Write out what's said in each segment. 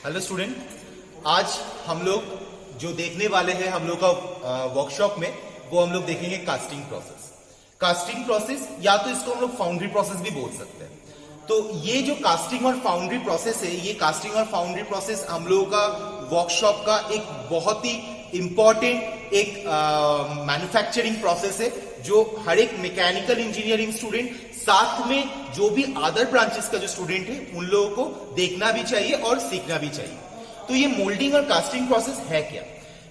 Hello student, आज हम लोग जो देखने वाले हैं हम लोग का वर्कशॉप में वो हम लोग देखेंगे कास्टिंग प्रोसेस। कास्टिंग प्रोसेस या तो इसको हम लोग फाउंड्री प्रोसेस भी बोल सकते हैं। तो ये जो कास्टिंग और फाउंड्री प्रोसेस है, ये कास्टिंग और फाउंड्री प्रोसेस हम लोगों का वर्कशॉप का एक बहुत ही इंपॉर्टेंट एक मैन्युफैक्चरिंग प्रोसेस है जो हर एक मैकेनिकल इंजीनियरिंग स्टूडेंट साथ में जो भी अदर ब्रांचेस का जो स्टूडेंट है उन लोगों को देखना भी चाहिए और सीखना भी चाहिए। तो ये मोल्डिंग और कास्टिंग प्रोसेस है क्या?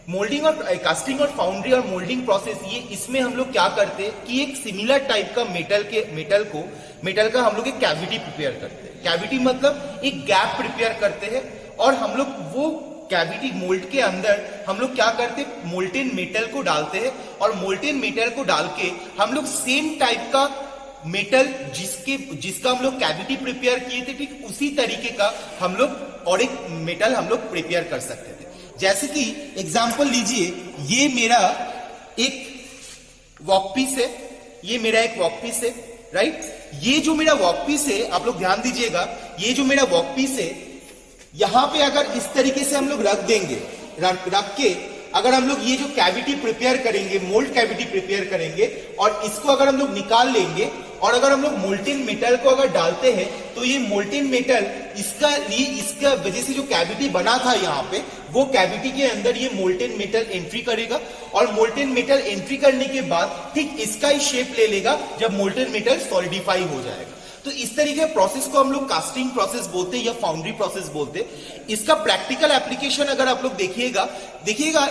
मोल्डिंग और कास्टिंग और फाउंड्री और मोल्डिंग प्रोसेस, ये इसमें हम लोग क्या करते हैं कि एक सिमिलर टाइप का मेटल का हम लोग एक कैविटी प्रिपेयर करते हैं। कैविटी मतलब एक गैप प्रिपेयर करते हैं और हम लोग वो कैविटी मोल्ड के अंदर हम लोग क्या करते हैं, मोल्टेन मेटल को डालते हैं और मोल्टेन मेटल को डाल के हम लोग सेम टाइप का मेटल जिसका हम लोग कैविटी प्रिपेयर किए थे, ठीक उसी तरीके का हम लोग और एक मेटल हम लोग प्रिपेयर कर सकते थे। जैसे कि एग्जांपल लीजिए, ये मेरा एक वर्कपीस है, ये मेरा एक वर्कपीस है, राइट। ये जो मेरा वर्कपीस है, आप लोग ध्यान दीजिएगा, ये जो मेरा वर्कपीस है, यहां पे अगर इस तरीके से हम लोग रख देंगे, रख के अगर हम लोग ये जो कैविटी प्रिपेयर करेंगे, मोल्ड कैविटी प्रिपेयर करेंगे और इसको अगर हम लोग निकाल लेंगे और अगर हम लोग मोल्टेन मेटल को अगर डालते हैं तो ये मोल्टेन मेटल इसका वजह से जो कैविटी बना था यहाँ पे, वो कैविटी के अंदर ये मोल्टेन मेटल एंट्री करेगा और मोल्टेन मेटल एंट्री करने के बाद ठीक इसका ही शेप ले लेगा जब मोल्टेन मेटल सॉलिडिफाई हो जाएगा। तो इस तरीके के प्रोसेस को हम लोग कास्टिंग प्रोसेस बोलते हैं या फाउंड्री प्रोसेस बोलते हैं। इसका प्रैक्टिकल एप्लीकेशन अगर आप लोग देखिएगा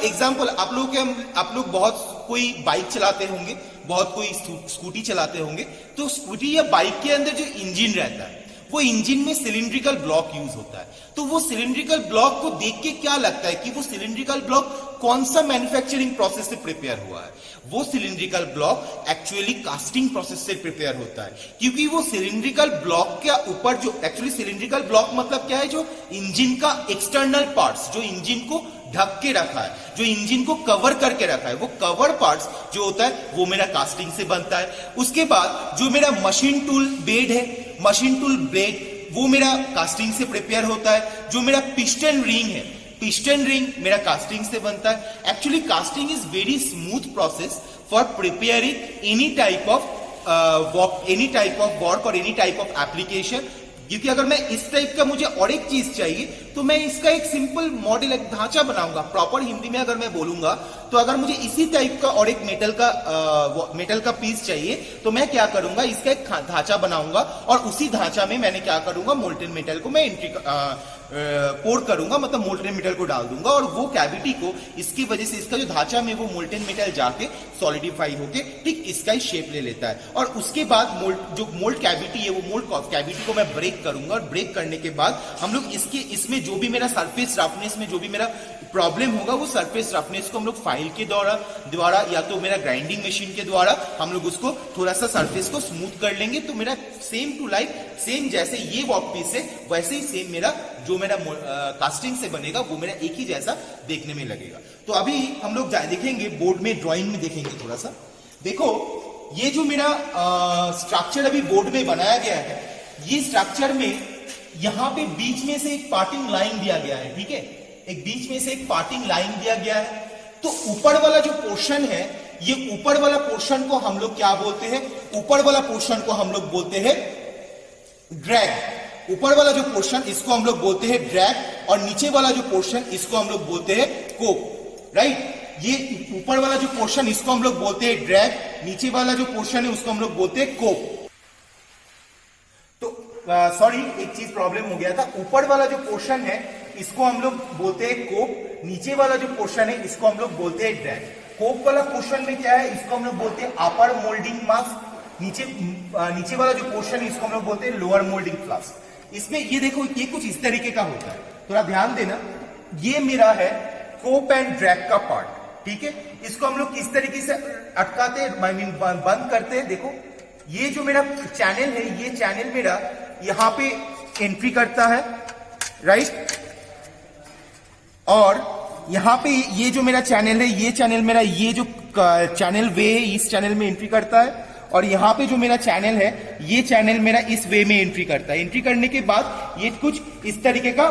एग्जांपल, आप लोग बहुत कोई बाइक चलाते होंगे, बहुत कोई स्कूटी चलाते होंगे, तो स्कूटी या बाइक के अंदर जो इंजन रहता है, वो इंजन में सिलिंड्रिकल ब्लॉक यूज होता है। तो वो सिलिंड्रिकल ब्लॉक को देख के क्या लगता है कि वो सिलिंड्रिकल ब्लॉक कौन सा मैन्युफैक्चरिंग प्रोसेस से प्रिपेयर हुआ है? वो cylindrical block actually casting process से प्रिपेयर होता है, क्योंकि वो सिलिंड्रिकल ब्लॉक के ऊपर जो एक्चुअली सिलिंड्रिकल ब्लॉक मतलब क्या है, जो इंजन का एक्सटर्नल पार्ट्स, जो इंजन को ढक के रखा है, जो इंजन को कवर करके रखा है, वो कवर पार्ट्स जो होता है वो मेरा कास्टिंग से बनता है। उसके बाद जो मेरा मशीन टूल बेड है, मशीन टूल ब्लेड, वो मेरा कास्टिंग से प्रिपेयर होता है। जो मेरा पिस्टन रिंग है, पिस्टन रिंग मेरा कास्टिंग से बनता है। Actually casting is very smooth process for preparing any type of work और एनी टाइप ऑफ एप्लीकेशन। क्योंकि अगर मैं इस टाइप का मुझे और एक चीज चाहिए तो मैं इसका एक सिंपल मॉडल, एक ढांचा बनाऊंगा। प्रॉपर हिंदी में अगर मैं बोलूंगा तो अगर मुझे इसी टाइप का और एक मेटल का पीस चाहिए तो मैं क्या करूंगा, इसका एक ढांचा बनाऊंगा और उसी ढांचा में मैंने क्या करूंगा, मोल्टेन मेटल को मैं पोर करूंगा, मतलब मोल्टेन मेटल को डाल दूंगा और वो कैविटी को, इसकी वजह से इसका जो ढांचा में वो मोल्टेन मेटल जाके सॉलिडिफाई होके ठीक इसका ही शेप ले लेता है। और उसके बाद जो मोल्ड कैविटी है, वो मोल्ड कैविटी को मैं ब्रेक करूंगा और ब्रेक करने के बाद हम लोग इसमें जो भी मेरा सरफेस रफनेस में जो भी मेरा प्रॉब्लम होगा, वो सरफेस रफनेस को हम लोग फाइल के द्वारा या तो मेरा ग्राइंडिंग मशीन के द्वारा हम लोग उसको थोड़ा सा सरफेस को स्मूथ कर लेंगे। तो मेरा सेम टू लाइक, सेम जैसे ये वर्कपीस है वैसे ही सेम मेरा जो मेरा कास्टिंग से बनेगा वो मेरा एक ही जैसा देखने में लगेगा। तो अभी हम लोग देखेंगे बोर्ड में, ड्राइंग में देखेंगे थोड़ा सा। देखो, ये जो मेरा स्ट्रक्चर अभी बोर्ड में बनाया गया है, ये स्ट्रक्चर में यहां पे बीच में से एक पार्टिंग लाइन दिया गया है, ठीक है, एक बीच में से एक पार्टिंग लाइन दिया गया है। तो ऊपर वाला जो पोर्शन है, ये ऊपर वाला पोर्शन को हम लोग क्या बोलते हैं, ऊपर वाला पोर्शन को हम लोग बोलते हैं ड्रैग। ऊपर वाला जो पोर्शन, इसको हम लोग बोलते हैं ड्रैग और नीचे वाला जो पोर्शन, इसको हम लोग बोलते हैं कोप, राइट। ये ऊपर वाला जो पोर्शन, इसको हम लोग बोलते हैं ड्रैग, नीचे वाला जो पोर्शन है उसको हम लोग बोलते हैं कोप। सॉरी, एक चीज प्रॉब्लम हो गया था। ऊपर वाला जो पोर्शन है इसको हम लोग बोलते हैं कोप, नीचे वाला जो पोर्शन है इसको हम लोग बोलते हैं ड्रैग। कोप वाला पोर्शन में क्या है, इसको हम लोग बोलते हैं अपर मोल्डिंग मास। नीचे वाला जो पोर्शन है इसको हम लोग बोलते हैं लोअर मोल्डिंग फ्लास। इसमें ये देखो, ये कुछ इस तरीके का होता है, थोड़ा ध्यान देना। ये मेरा है कोप एंड ड्रैग का पार्ट, ठीक है। इसको हम लोग किस तरीके से अटकाते हैं, आई मीन बंद करते हैं। देखो, ये जो मेरा चैनल है, ये चैनल मेरा यहां पे एंट्री करता है, राइट। और यहां पे ये जो मेरा चैनल है, ये चैनल मेरा, ये जो चैनल वे है, इस चैनल में एंट्री करता है। और यहाँ पे जो मेरा चैनल है, ये चैनल मेरा इस वे में एंट्री करता है। एंट्री करने के बाद ये कुछ इस तरीके का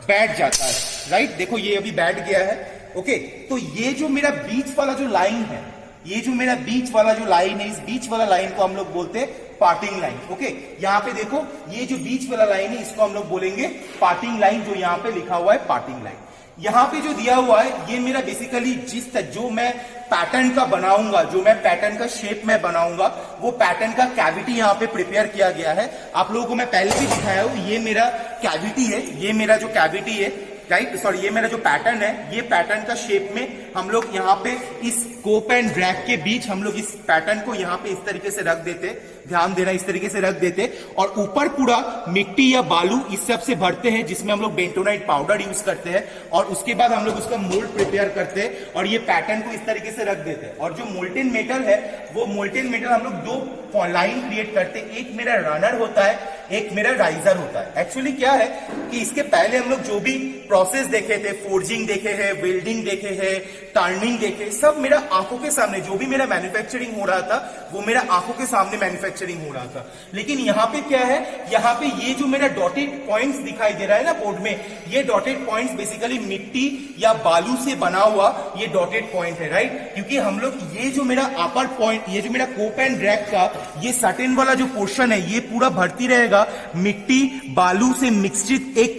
बैठ जाता है, राइट। देखो ये अभी बैठ गया है, ओके। तो ये जो मेरा बीच वाला जो लाइन है, ये जो मेरा बीच वाला जो लाइन है, इस बीच वाला लाइन को हम लोग बोलते हैं पार्टिंग लाइन, ओके। यहाँ पे देखो ये जो बीच वाला लाइन है इसको हम लोग बोलेंगे पार्टिंग लाइन, जो यहाँ पे लिखा हुआ है पार्टिंग लाइन। यहाँ पे जो दिया हुआ है ये मेरा बेसिकली जो मैं पैटर्न का बनाऊंगा, जो मैं पैटर्न का शेप में बनाऊंगा, वो पैटर्न का कैविटी यहाँ पे प्रिपेयर किया गया है। आप लोगों को मैं पहले भी दिखाया हूं, ये मेरा कैविटी है, ये मेरा जो कैविटी है, राइट, सॉरी, ये मेरा जो पैटर्न है, ये पैटर्न का शेप में हम लोग यहाँ पे इस स्कोप एंड ड्रैग के बीच हम लोग इस पैटर्न को यहाँ पे इस तरीके से रख देते, ध्यान देना, इस तरीके से रख देते, और ऊपर पूरा मिट्टी या बालू इस सब से भरते हैं, जिसमें हम लोग बेंटोनाइट पाउडर यूज करते हैं, और उसके बाद हम लोग उसका मोल्ड प्रिपेयर करते हैं और ये पैटर्न को इस तरीके से रख देते हैं। और जो मोल्टेन मेटल है, वो मोल्टेन मेटल हम लोग दो लाइन क्रिएट करते हैं, एक मेरा रनर होता है, एक मेरा राइजर होता है। एक्चुअली क्या है कि इसके पहले हम लोग जो भी प्रोसेस देखे थे, फोर्जिंग देखे हैं, वेल्डिंग देखे हैं, टर्निंग देखे, सब मेरा आंखों के सामने, जो भी मेरा मैन्युफैक्चरिंग हो रहा था वो मेरा आंखों के सामने मैन्युफैक्चरिंग हो रहा था। लेकिन यहाँ पे क्या है, यहाँ पे ये जो मेरा डॉटेड पॉइंट्स दिखाई दे रहा है ना बोर्ड में, ये डॉटेड पॉइंट्स बेसिकली मिट्टी या बालू से बना हुआ ये डॉटेड पॉइंट है, राइट। क्योंकि हम लोग ये जो मेरा अपर पॉइंट, ये जो मेरा कोप एंड ड्रैग का ये सर्टेन वाला जो पोर्शन है, ये पूरा भरती रहेगा मिट्टी बालू से मिक्सड एक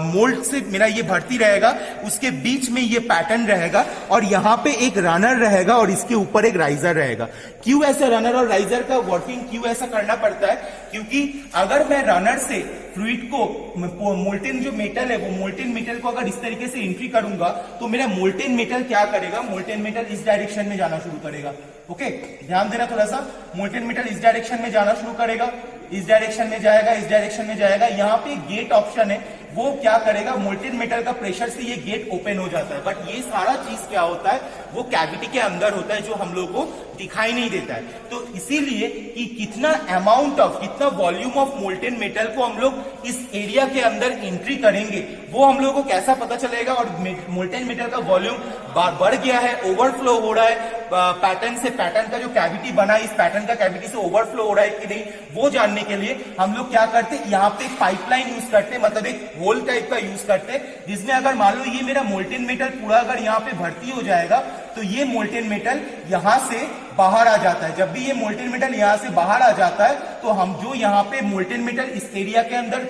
मोल्ड से मेरा ये भरती रहेगा, उसके बीच में ये पैटर्न रहेगा, और यहाँ पे एक रनर रहेगा और इसके ऊपर एक राइजर रहेगा। क्यों ऐसा रनर और राइजर का वर्किंग क्यों ऐसा करना पड़ता है? क्योंकि अगर मैं रनर से फ्लूइड को, मोल्टेन जो मेटल है, वो मोल्टेन मेटल को अगर इस तरीके से एंट्री करूंगा तो मेरा मोल्टेन मेटल क्या करेगा, मोल्टेन मेटल इस डायरेक्शन में जाना शुरू करेगा, ओके। ध्यान देना थोड़ा सा, मोल्टेन मेटल इस डायरेक्शन में जाना शुरू करेगा, इस डायरेक्शन में जाएगा, इस डायरेक्शन में जाएगा। यहाँ पे गेट ऑप्शन है, वो क्या करेगा, मोल्टेन मेटल का प्रेशर से ये गेट ओपन हो जाता है। बट ये सारा चीज क्या होता है, वो कैविटी के अंदर होता है, जो हम लोग को दिखाई नहीं देता है। तो इसीलिए कि कितना अमाउंट ऑफ, कितना वॉल्यूम ऑफ मोल्टेन मेटल को हम लोग इस एरिया के अंदर एंट्री करेंगे, वो हम लोग को कैसा पता चलेगा। और मोल्टेन मेटल का वॉल्यूम बढ़ गया है, ओवरफ्लो हो रहा है पैटर्न से, पैटर्न का जो कैविटी बना है, इस पैटर्न का कैविटी से ओवरफ्लो हो रहा है कि नहीं, वो जानने के लिए हम लोग क्या करते हैं, यहाँ पे एक पाइपलाइन यूज करते हैं, मतलब एक होल टाइप का यूज करते हैं, जिसमें अगर मान लो ये मेरा मोल्टेन मेटल पूरा अगर यहाँ पे भर्ती हो जाएगा, तो ये मोल्टेन मेटल यहां से बाहर आ जाता है। जब भी ये मोल्टेन मेटल यहां से बाहर आ जाता है, तो हम जो यहाँ पे मोल्टेन मेटल इस एरिया के अंदर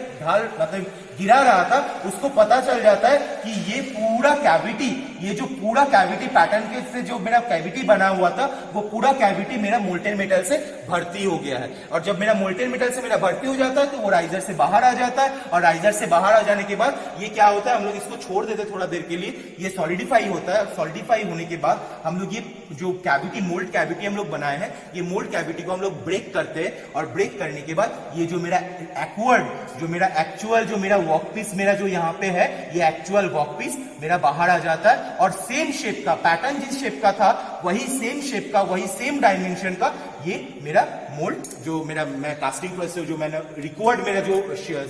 मतलब गिरा रहा था, उसको पता चल जाता है कि ये पूरा कैविटी, ये जो पूरा कैविटी पैटर्न के से जो मेरा कैविटी बना हुआ था, वो पूरा कैविटी मेरा मोल्टेन मेटल से भर्ती हो गया है। और जब मेरा मोल्टेन मेटल से मेरा भर्ती हो जाता है, तो वो राइजर से बाहर आ जाता है, और राइजर से बाहर आ जाने के बाद ये क्या होता है, हम लोग इसको छोड़ देते थोड़ा देर के लिए, ये सॉलिडिफाई होता है। सॉलिडिफाई होने के बाद हम लोग ये जो कैविटी, मोल्ड कैविटी हम लोग बनाए हैं, ये मोल्ड कैविटी को हम लोग ब्रेक करते हैं, और ब्रेक करने के बाद ये जो मेरा एक्वर्ड, जो मेरा एक्चुअल, जो मेरा वर्कपीस मेरा जो यहाँ पे है, ये एक्चुअल वर्कपीस मेरा बाहर आ जाता है, और सेम शेप का पैटर्न, जिस शेप का था वही सेम शेप का, वही सेम डायमेंशन का ये मेरा मोल्ड, जो मेरा मैं कास्टिंग प्रोसेस, जो मैंने रिक्वायर्ड, मेरा जो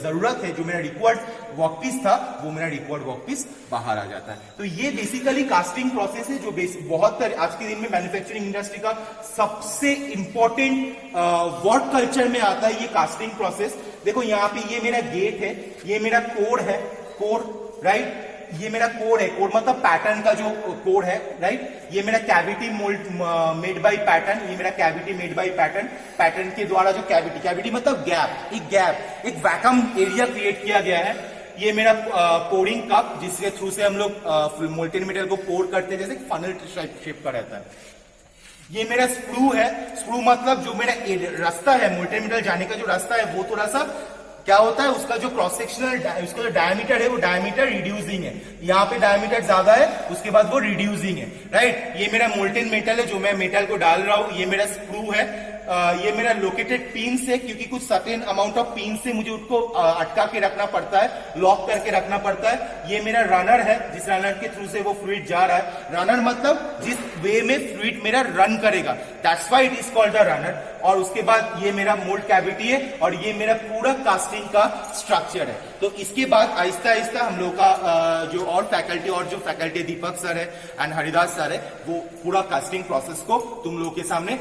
जरूरत है, जो मेरा रिक्वायर्ड वर्कपीस था, वो मेरा रिक्वायर्ड वर्कपीस बाहर आ जाता है। तो ये बेसिकली कास्टिंग प्रोसेस है, जो बहुत आज के दिन में मैन्युफैक्चरिंग इंडस्ट्री का सबसे इंपॉर्टेंट वर्क कल्चर में आता है ये कास्टिंग प्रोसेस। देखो यहाँ पे ये मेरा गेट है, ये मेरा कोड है, कोड, राइट, ये मेरा कोड है, कोड मतलब पैटर्न का जो कोड है, राइट। ये मेरा cavity mould made by pattern, ये मेरा cavity made by pattern, pattern के द्वारा जो कैविटी, कैविटी मतलब गैप, एक वैक्यूम एरिया क्रिएट किया गया है। ये मेरा पोरिंग कप, जिसके थ्रू से हम लोग मोल्टेन मेटल को पोर करते हैं, जैसे फनल शेप का रहता है। ये मेरा स्क्रू है, स्क्रू मतलब जो मेरा रास्ता है, मोल्टेन मेटल जाने का जो रास्ता है, वो थोड़ा सा क्या होता है, उसका जो क्रॉस सेक्शनल, उसका जो डायमीटर है, वो डायमीटर रिड्यूसिंग है। यहाँ पे डायमीटर ज्यादा है, उसके बाद वो रिड्यूसिंग है, राइट। ये मेरा मोल्टेन मेटल है, जो मैं मेटल को डाल रहा हूँ। ये मेरा स्क्रू है, ये मेरा लोकेटेड पिन्स है, क्योंकि कुछ सर्टेन अमाउंट ऑफ पिन से मुझे उसको अटका के रखना पड़ता है, लॉक करके रखना पड़ता है। ये मेरा रनर है, जिस रनर के थ्रू से वो फ्लूइड जा रहा है। रनर मतलब जिस वे में फ्लूइड मेरा रन करेगा, that's why it is called the runner. और उसके बाद ये मेरा मोल्ड कैविटी है, और ये मेरा पूरा कास्टिंग का स्ट्रक्चर है। तो इसके बाद आहिस्ता आहिस्ता हम लोग का जो और फैकल्टी दीपक सर है एंड हरिदास सर है, वो पूरा कास्टिंग प्रोसेस को तुम लोग के सामने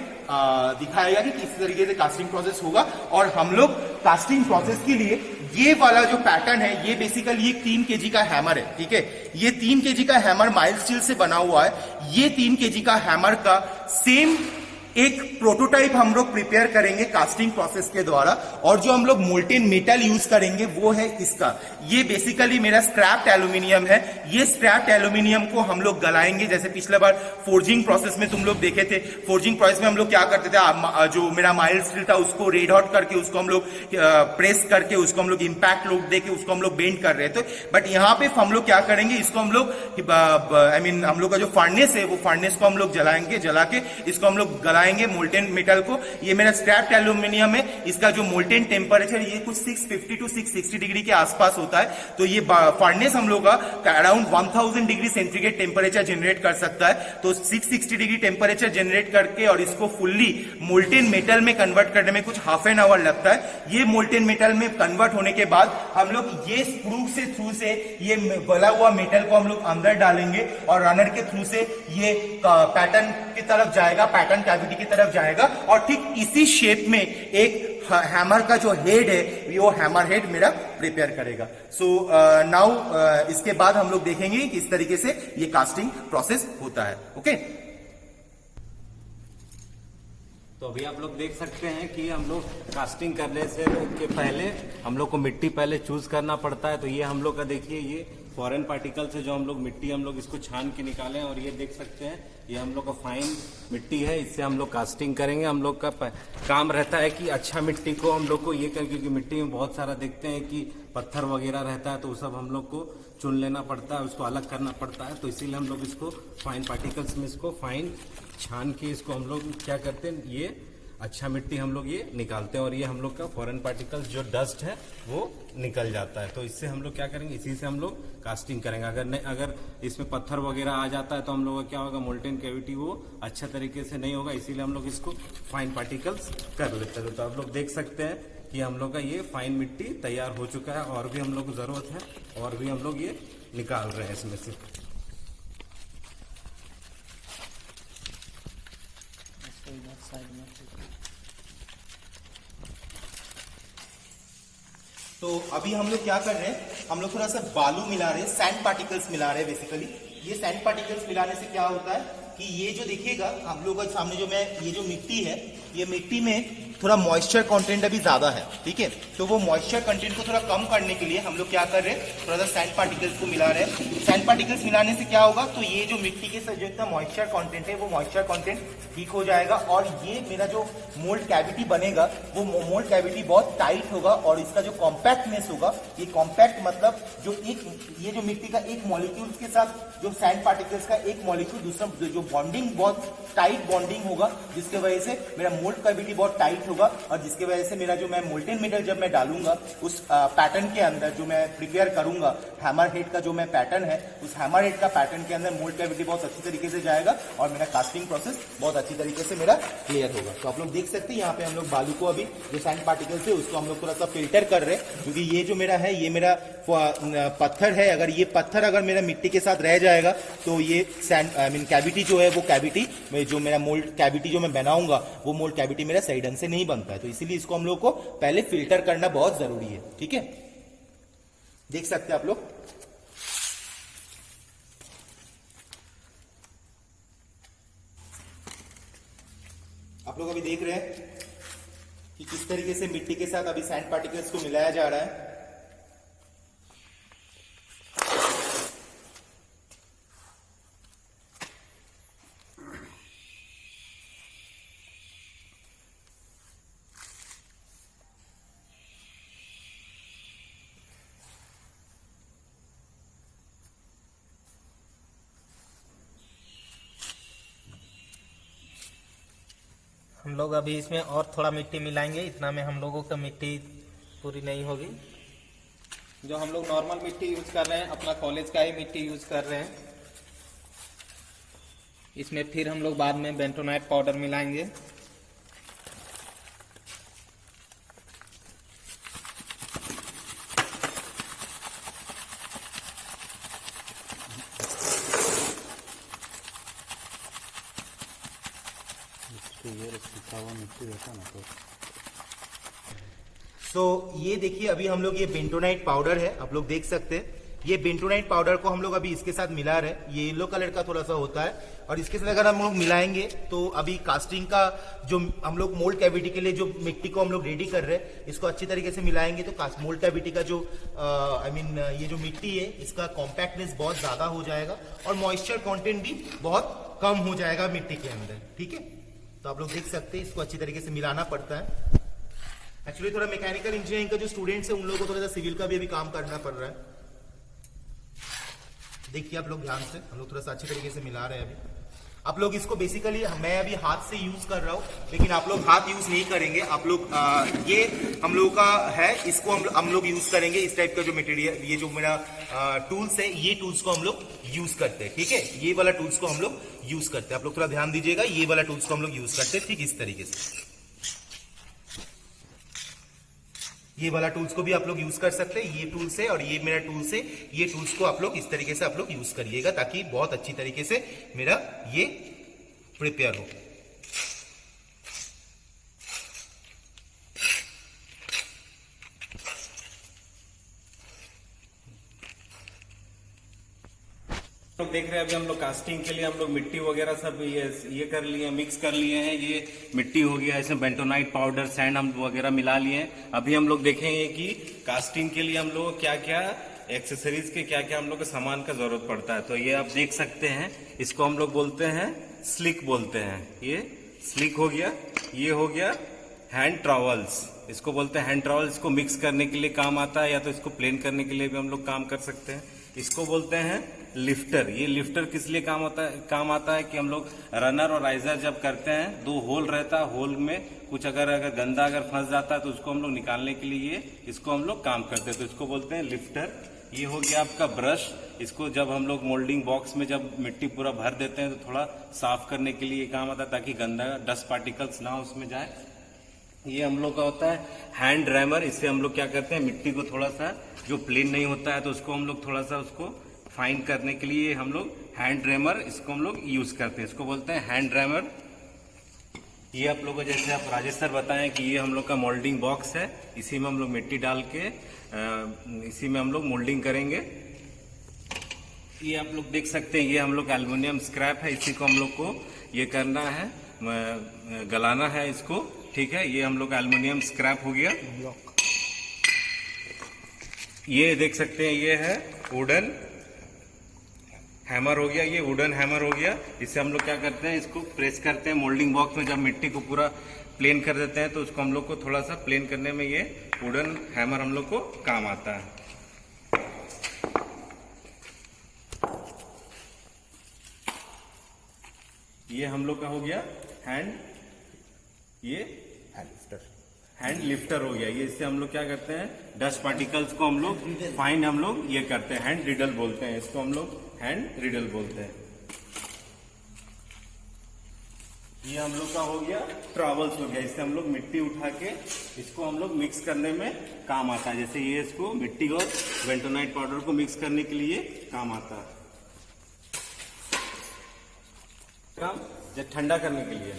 दिखाएगा कि किस तरीके से कास्टिंग प्रोसेस होगा। और हम लोग कास्टिंग प्रोसेस के लिए ये वाला जो पैटर्न है ये बेसिकली एक 3 केजी का हैमर है, ठीक है। ये 3 केजी का हैमर माइल्ड स्टील से बना हुआ है। ये 3 केजी का हैमर का सेम एक प्रोटोटाइप हम लोग प्रिपेयर करेंगे कास्टिंग प्रोसेस के द्वारा, और जो हम लोग मोल्टेन मेटल यूज करेंगे वो है इसका। ये बेसिकली मेरा स्क्रैप्ड एल्यूमिनियम है। ये स्क्रैप्ड एल्यूमिनियम को हम लोग गलाएंगे, जैसे पिछले बार फोर्जिंग प्रोसेस में तुम लोग देखे थे। फोर्जिंग प्रोसेस में हम लोग क्या करते थे, जो मेरा माइल्ड स्टील था उसको रेड हॉट करके उसको हम लोग प्रेस करके उसको हम लोग इंपैक्ट लोड देके उसको हम लोग बेंड कर रहे थे। बट यहाँ पे हम लोग क्या करेंगे, इसको हम लोग हम लोग का जो फर्नेस है वो फर्नेस को हम लोग जलाएंगे, जला के इसको हम लोग गलाएंगे मोल्टेन मेटल को। ये मेरा स्क्रैप्ड एल्यूमिनियम है। इसका जो मोल्टेन टेम्परेचर ये कुछ 650 टू 660 डिग्री के आसपास होता है। तो ये फर्नेस हम लोग का around 1000 degree centigrade temperature generate कर सकता है। तो 660 डिग्री टेम्परेचर जनरेट करके और इसको फुल्ली मोल्टेन मेटल में कन्वर्ट करने में कुछ हाफ एन आवर लगता है। ये मोल्टेन मेटल में कन्वर्ट होने के बाद हम लोग ये स्क्रू से थ्रू से ये गला हुआ मेटल को हम लोग अंदर डालेंगे और रनर के थ्रू से ये पैटर्न की तरफ जाएगा, पैटर्न कैविटी की तरफ जाएगा। और ठीक इसी शेप में एक हैमर का जो हेड है वो हैमर हेड मेरा प्रिपेयर करेगा। सो नाउ इसके बाद हम लोग देखेंगे कि किस तरीके से ये कास्टिंग प्रोसेस होता है। ओके तो अभी आप लोग देख सकते हैं कि हम लोग कास्टिंग करने से के पहले हम लोग को मिट्टी पहले चूज करना पड़ता है। तो ये हम लोग का देखिए ये फॉरेन पार्टिकल से जो हम लोग मिट्टी हम लोग इसको छान के निकालें, और ये देख सकते हैं ये हम लोग का फाइन मिट्टी है, इससे हम लोग कास्टिंग करेंगे। हम लोग का काम रहता है कि अच्छा मिट्टी को हम लोग को ये कर, क्योंकि मिट्टी में बहुत सारा देखते हैं कि पत्थर वगैरह रहता है, तो वो सब हम लोग को चुन लेना पड़ता है, उसको अलग करना पड़ता है। तो इसीलिए हम लोग इसको फाइन पार्टिकल्स में इसको फाइन छान के इसको हम लोग क्या करते हैं, ये अच्छा मिट्टी हम लोग ये निकालते हैं, और ये हम लोग का फॉरेन पार्टिकल्स जो डस्ट है वो निकल जाता है। तो इससे हम लोग क्या करेंगे, इसी से हम लोग कास्टिंग करेंगे। अगर इसमें पत्थर वगैरह आ जाता है तो हम लोग का क्या होगा, मोल्टेन कैविटी वो अच्छा तरीके से नहीं होगा। इसीलिए हम लोग इसको फाइन पार्टिकल्स कर लेते हैं। तो आप लोग देख सकते हैं कि हम लोग का ये फाइन मिट्टी तैयार हो चुका है, और भी हम लोग को जरूरत है, और भी हम लोग ये निकाल रहे हैं इसमें से। तो अभी हम लोग क्या कर रहे हैं, हम लोग थोड़ा सा बालू मिला रहे हैं, सैंड पार्टिकल्स मिला रहे हैं बेसिकली। ये सैंड पार्टिकल्स मिलाने से क्या होता है कि ये जो देखिएगा हम लोग के सामने ये जो मिट्टी है, ये मिट्टी में थोड़ा मॉइस्चर कंटेंट अभी ज्यादा है, ठीक है। तो वो मॉइस्चर कंटेंट को थोड़ा कम करने के लिए हम लोग क्या कर रहे हैं, थोड़ा सा सैंड पार्टिकल्स को मिला रहे हैं। सैंड पार्टिकल्स मिलाने से क्या होगा, तो ये जो मिट्टी के साथ जो इतना मॉइस्चर कंटेंट है वो मॉइस्चर कंटेंट ठीक हो जाएगा, और ये मेरा जो मोल्ड कैविटी बनेगा वो मोल्ड कैविटी बहुत टाइट होगा, और इसका जो कॉम्पैक्टनेस होगा, ये कॉम्पैक्ट मतलब जो ये जो मिट्टी का एक मॉलिक्यूल के साथ जो सैंड पार्टिकल्स का एक मॉलिक्यूल दूसरा जो बॉन्डिंग बहुत टाइट बॉन्डिंग होगा, जिसके वजह से मेरा मोल्ड कैविटी बहुत टाइट होगा, और जिसके वजह से मेरा जो मैं मोल्टेन मेटल जब मैं डालूंगा उस पैटर्न के अंदर जो मैं प्रिपेयर करूंगा, हैमर हेड का जो मैं पैटर्न है, उस हैमर हेड का पैटर्न के अंदर मोल्ड कैविटी बहुत अच्छी तरीके से जाएगा, और मेरा कास्टिंग प्रोसेस बहुत अच्छी तरीके से मेरा क्लियर होगा। तो आप लोग देख सकते हैं यहाँ पे हम लोग बालू को अभी जो सैंड पार्टिकल्स है उसको हम लोग थोड़ा सा फिल्टर कर रहे हैं, क्योंकि ये जो मेरा है ये मेरा पत्थर है। अगर ये पत्थर अगर मेरा मिट्टी के साथ रह जाएगा तो ये सैंड कैविटी जो है वो कैविटी जो मेरा मोल्ड कैविटी जो मैं बनाऊंगा वो मोल्ड कैविटी मेरा सही ढंग से नहीं बनता है। तो इसीलिए इसको हम लोग को पहले फिल्टर करना बहुत जरूरी है, ठीक है। देख सकते हैं आप लोग, अभी देख रहे हैं कि किस तरीके से मिट्टी के साथ अभी सैंड पार्टिकल्स को मिलाया जा रहा है। हम लोग अभी इसमें और थोड़ा मिट्टी मिलाएंगे, इतना में हम लोगों का मिट्टी पूरी नहीं होगी। जो हम लोग नॉर्मल मिट्टी यूज कर रहे हैं, अपना कॉलेज का ही मिट्टी यूज कर रहे हैं। इसमें फिर हम लोग बाद में बेंटोनाइट पाउडर मिलाएंगे। सो ये देखिए अभी हम लोग ये बेंटोनाइट पाउडर है, आप लोग देख सकते हैं ये बेंटोनाइट पाउडर को हम लोग अभी इसके साथ मिला रहे हैं। ये येलो कलर का थोड़ा सा होता है और इसके साथ अगर हम लोग मिलाएंगे तो अभी कास्टिंग का जो हम लोग मोल्ड कैविटी के लिए जो मिट्टी को हम लोग रेडी कर रहे हैं इसको अच्छी तरीके से मिलाएंगे तो मोल्ड कैविटी का जो ये जो मिट्टी है इसका कॉम्पैक्टनेस बहुत ज्यादा हो जाएगा और मॉइस्चर कंटेंट भी बहुत कम हो जाएगा मिट्टी के अंदर। ठीक है, तो आप लोग देख सकते हैं इसको अच्छी तरीके से मिलाना पड़ता है। एक्चुअली थोड़ा मैकेनिकल इंजीनियरिंग का जो स्टूडेंट्स है उन लोगों को थोड़ा सा सिविल का भी अभी काम करना पड़ रहा है। देखिए आप लोग ध्यान से, हम लोग थोड़ा सा अच्छी तरीके से मिला रहे हैं अभी। आप लोग इसको बेसिकली मैं अभी हाथ से यूज कर रहा हूँ, लेकिन आप लोग हाथ यूज नहीं करेंगे। आप लोग ये हम लोगों का है, इसको हम लोग यूज करेंगे। इस टाइप का जो मटेरियल, ये जो मेरा टूल्स है, ये टूल्स को हम लोग यूज करते हैं। ठीक है, ये वाला टूल्स को हम लोग यूज करते हैं। आप लोग थोड़ा ध्यान दीजिएगा, ये वाला टूल्स को हम लोग यूज करते हैं ठीक इस तरीके से। ये वाला टूल्स को भी आप लोग यूज कर सकते हैं, ये टूल्स है और ये मेरा टूल्स है। ये टूल्स को आप लोग इस तरीके से आप लोग यूज करिएगा ताकि बहुत अच्छी तरीके से मेरा ये प्रिपेयर हो। लोग देख रहे हैं अभी हम लोग कास्टिंग के लिए हम लोग मिट्टी वगैरह सब ये कर लिए, मिक्स कर लिए हैं। ये मिट्टी हो गया, इसमें बेंटोनाइट पाउडर, सैंड हम वगैरह मिला लिए हैं। अभी हम लोग देखेंगे कि कास्टिंग के लिए हम लोग को क्या क्या एक्सेसरीज के क्या क्या हम लोग को सामान का जरूरत पड़ता है। तो ये आप देख सकते हैं, इसको हम लोग बोलते हैं स्लिक बोलते हैं। ये स्लिक हो गया, ये हो गया हैंड ट्रॉवल्स, इसको बोलते हैं हैंड ट्रॉवल्स। इसको मिक्स करने के लिए काम आता है या तो इसको प्लेन करने के लिए भी हम लोग काम कर सकते हैं। इसको बोलते हैं लिफ्टर। ये लिफ्टर किस लिए काम आता है कि हम लोग रनर और राइजर जब करते हैं, दो होल रहता है, होल में कुछ अगर गंदा अगर फंस जाता है तो उसको हम लोग निकालने के लिए इसको हम लोग काम करते हैं, तो इसको बोलते हैं लिफ्टर। ये हो गया आपका ब्रश, इसको जब हम लोग मोल्डिंग बॉक्स में जब मिट्टी पूरा भर देते हैं तो थोड़ा साफ करने के लिए काम आता है ताकि गंदा डस्ट पार्टिकल्स ना उसमें जाए। ये हम लोग का होता है हैंड रैमर। इससे हम लोग क्या करते हैं, मिट्टी को थोड़ा सा जो प्लेन नहीं होता है तो उसको हम लोग थोड़ा सा उसको फाइन करने के लिए हम लोग हैंड रैमर इसको हम लोग यूज करते हैं, इसको बोलते हैं हैंड रैमर। ये आप लोगों को जैसे आप राजेश सर बताएं कि ये हम लोग का मोल्डिंग बॉक्स है, इसी में हम लोग मिट्टी डाल के इसी में हम लोग मोल्डिंग करेंगे। ये आप लोग देख सकते हैं, ये हम लोग एल्युमिनियम स्क्रैप है, इसी को हम लोग को ये करना है, गलाना है इसको। ठीक है, ये हम लोग एल्युमिनियम स्क्रैप हो गया। ये देख सकते हैं, ये है वुडन हैमर हो गया, ये वुडन हैमर हो गया। इससे हम लोग क्या करते हैं, इसको प्रेस करते हैं मोल्डिंग बॉक्स में। जब मिट्टी को पूरा प्लेन कर देते हैं तो उसको हम लोग को थोड़ा सा प्लेन करने में ये वुडन हैमर हम लोग को काम आता है। ये हम लोग का हो गया हैंड लिफ्टर हो गया। ये इससे हम लोग क्या करते हैं, डस्ट पार्टिकल्स को हम लोग फाइन हम लोग ये करते हैं, हैंड रिडल बोलते हैं इसको, हम लोग हैंड रिडल बोलते हैं। ये हम लोग का हो गया ट्रॉवल्स हो गया, इससे हम लोग मिट्टी उठा के इसको हम लोग मिक्स करने में काम आता है। जैसे ये इसको मिट्टी और बेंटोनाइट पाउडर को मिक्स करने के लिए काम आता है, जब ठंडा करने के लिए।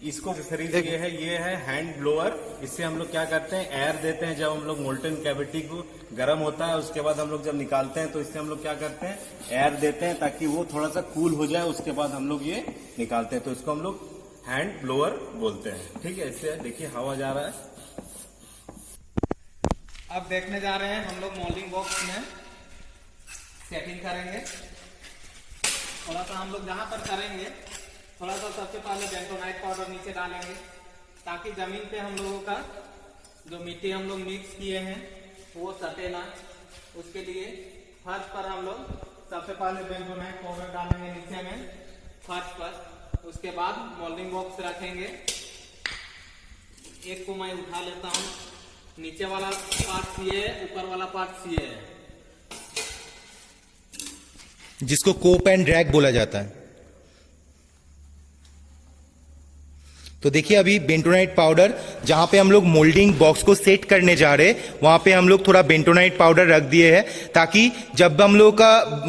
इसको खरीद ये है हैंड ब्लोअर। इससे हम लोग क्या करते हैं, एयर देते हैं। जब हम लोग मोल्टन कैविटी को गर्म होता है उसके बाद हम लोग जब निकालते हैं तो इससे हम लोग क्या करते हैं, एयर देते हैं ताकि वो थोड़ा सा कूल हो जाए, उसके बाद हम लोग ये निकालते हैं। तो इसको हम लोग हैंड ब्लोअर बोलते हैं। ठीक है, इससे देखिए हवा जा रहा है। अब देखने जा रहे हैं हम लोग मोल्डिंग बॉक्स में सेटिंग करेंगे। थोड़ा सा हम लोग जहाँ पर करेंगे थोड़ा सा सबसे पहले बेंटोनाइट पाउडर नीचे डालेंगे ताकि जमीन पे हम लोगों का जो मिट्टी हम लोग मिक्स किए हैं वो सटे ना। उसके लिए फर्श पर हम लोग सबसे पहले बेंटोनाइट पाउडर डालेंगे नीचे में फर्श पर। उसके बाद मोल्डिंग बॉक्स रखेंगे। एक को मैं उठा लेता हूँ, नीचे वाला पार्ट सीए है, ऊपर वाला पार्ट सीए है, जिसको कोप एंड ड्रैग बोला जाता है। तो देखिए अभी बेंटोनाइट पाउडर जहां पे हम लोग मोल्डिंग बॉक्स को सेट करने जा रहे हैं वहां पे हम लोग थोड़ा बेंटोनाइट पाउडर रख दिए हैं ताकि जब हम लोग का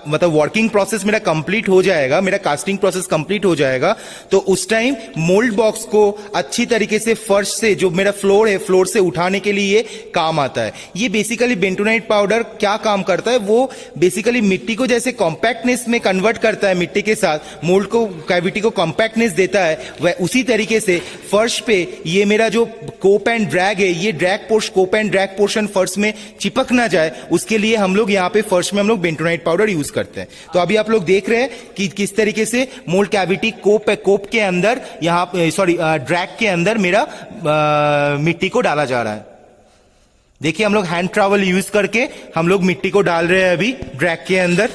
मतलब वर्किंग प्रोसेस मेरा कंप्लीट हो जाएगा, मेरा कास्टिंग प्रोसेस कंप्लीट हो जाएगा, तो उस टाइम मोल्ड बॉक्स को अच्छी तरीके से फर्श से जो मेरा फ्लोर है फ्लोर से उठाने के लिए ये काम आता है। ये बेसिकली बेंटोनाइट पाउडर क्या काम करता है, वो बेसिकली मिट्टी को जैसे कॉम्पैक्टनेस में कन्वर्ट करता है, मिट्टी के साथ मोल्ड को कैविटी को कॉम्पैक्टनेस देता है, वह उसी तरीके से फर्श पे ये मेरा जो कोप एंड ड्रैग है, ये कोप एंड ड्रैग पोर्शन फर्श में चिपक ना जाए, उसके लिए हम लोग यहाँ पे फर्श में हम लोग बेंटोनाइट पाउडर यूज करते हैं। तो अभी आप लोग देख रहे हैं कि किस तरीके से मोल्ड कैविटी कोप के अंदर यहाँ ड्रैग के अंदर मेरा मिट्टी को डाला जा रहा है। देखिए हम लोग हैंड ट्रैवल यूज करके हम लोग मिट्टी को डाल रहे हैं अभी ड्रैग के अंदर।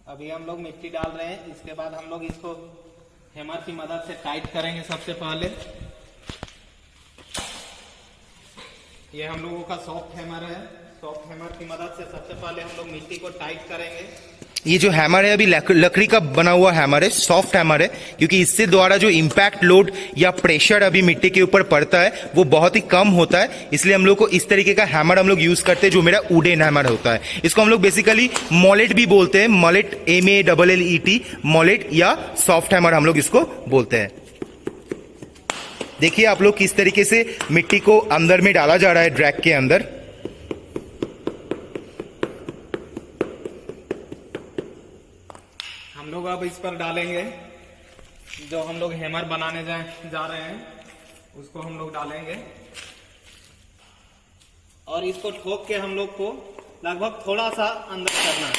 अभी हम लोग मिट्टी डाल रहे हैं, इसके बाद हम लोग इसको हैमर की मदद से टाइट करेंगे। सबसे पहले ये हम लोगों का सॉफ्ट हैमर है, सॉफ्ट हैमर की मदद से सबसे पहले हम लोग मिट्टी को टाइट करेंगे। ये जो हैमर है अभी लकड़ी का बना हुआ हैमर है, सॉफ्ट हैमर है, क्योंकि इससे द्वारा जो इम्पैक्ट लोड या प्रेशर अभी मिट्टी के ऊपर पड़ता है वो बहुत ही कम होता है, इसलिए हम लोग को इस तरीके का हैमर हम लोग यूज करते हैं जो मेरा वुडन हैमर होता है। इसको हम लोग बेसिकली मॉलेट भी बोलते हैं, मॉलेट MALLET मॉलेट या सॉफ्ट हैमर हम लोग इसको बोलते हैं। देखिए आप लोग किस तरीके से मिट्टी को अंदर में डाला जा रहा है ड्रैग के अंदर। हम लोग अब इस पर डालेंगे जो हम लोग हैमर बनाने जा रहे हैं, उसको हम लोग डालेंगे और इसको ठोक के हम लोग को लगभग थोड़ा सा अंदर करना है।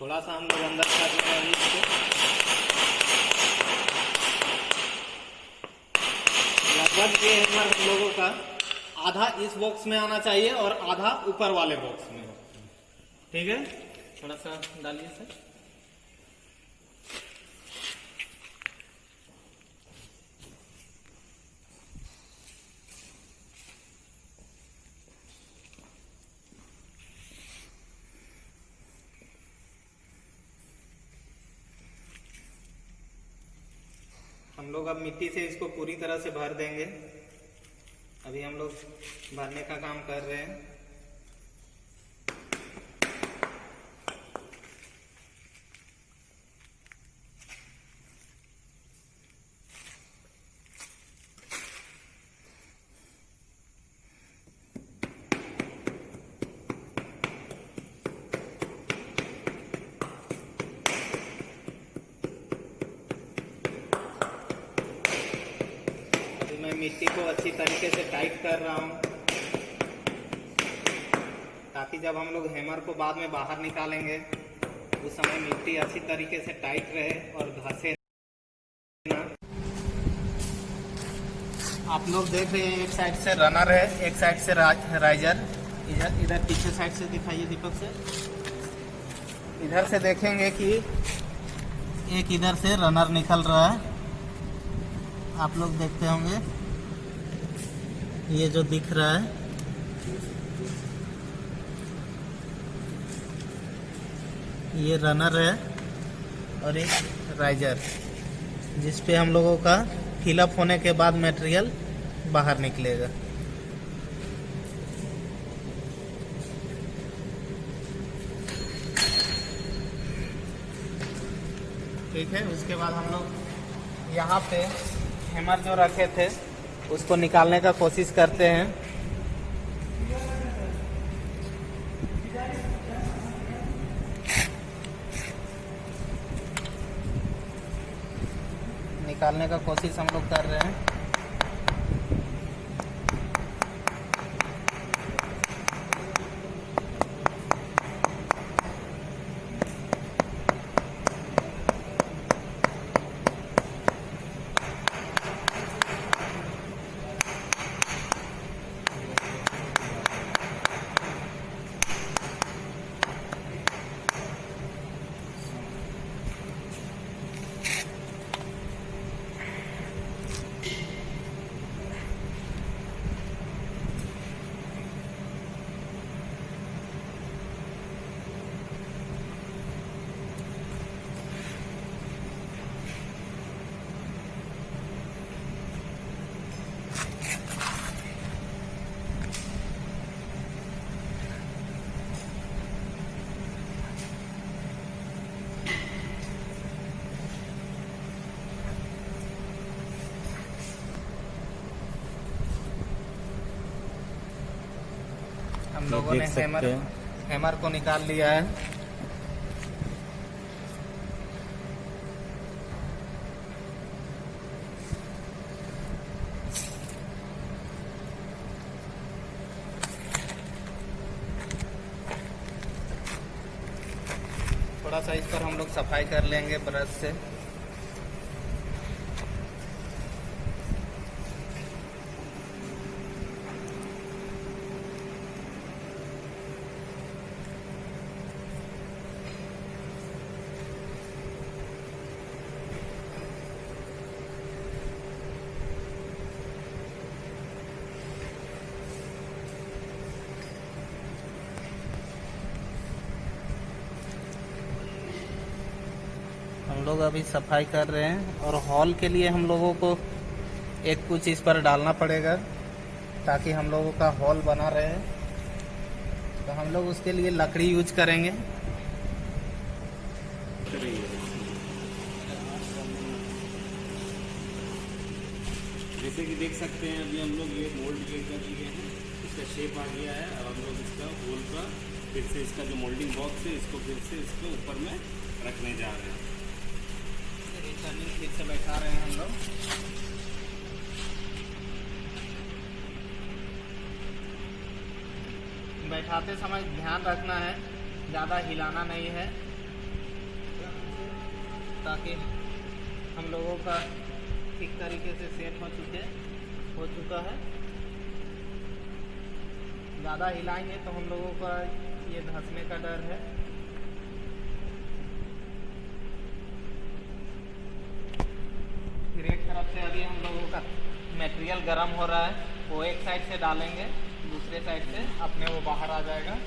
थोड़ा सा हम लोग अंदर कर रहे हैं इसको। लगभग ये हैमर हम लोगों का आधा इस बॉक्स में आना चाहिए और आधा ऊपर वाले बॉक्स में। ठीक है, थोड़ा सा डालिए सर। हम लोग अब मिट्टी से इसको पूरी तरह से भर देंगे। अभी हम लोग भरने का काम कर रहे हैं। मैं मिट्टी को अच्छी तरीके से टाइट कर रहा हूं ताकि जब हम लोग हैमर को बाद में बाहर निकालेंगे उस समय मिट्टी अच्छी तरीके से टाइट रहे और घसे ना। आप लोग देख रहे हैं एक साइड से रनर है, एक साइड से राइजर। इधर पीछे साइड से दिखाइए दीपक से। इधर से देखेंगे कि एक इधर से रनर निकल रहा है, आप लोग देखते होंगे ये जो दिख रहा है ये रनर है और एक राइजर जिस पे हम लोगों का फिलअप होने के बाद मटेरियल बाहर निकलेगा। ठीक है, उसके बाद हम लोग यहाँ पे हैमर जो रखे थे उसको निकालने का कोशिश करते हैं। निकालने का कोशिश हम लोग कर रहे हैं। लोगों ने देख सकते हैं। हैमर को निकाल लिया है। थोड़ा सा इस पर हम लोग सफाई कर लेंगे ब्रश से। हम लोग अभी सफाई कर रहे हैं और हॉल के लिए हम लोगों को एक कुछ इस पर डालना पड़ेगा ताकि हम लोगों का हॉल बना रहे। तो हम लोग उसके लिए लकड़ी यूज करेंगे। जैसे कि देख सकते हैं अभी हम लोग ये मोल्ड कर लिए हैं, इसका शेप आ गया है। अब हम लोग इसका होल का फिर से इसका जो मोल्डिंग बॉक्स है इसको फिर से इसके ऊपर में रखने जा रहे हैं। फिर से बैठा रहे हैं हम लोग। बैठाते समय ध्यान रखना है, ज़्यादा हिलाना नहीं है ताकि हम लोगों का ठीक तरीके से सेट हो चुका है। ज़्यादा हिलाएंगे तो हम लोगों का ये धंसने का डर है। फिर एक तरफ से अभी हम लोगों का मटेरियल गर्म हो रहा है, वो एक साइड से डालेंगे, दूसरे साइड से अपने वो बाहर आ जाएगा।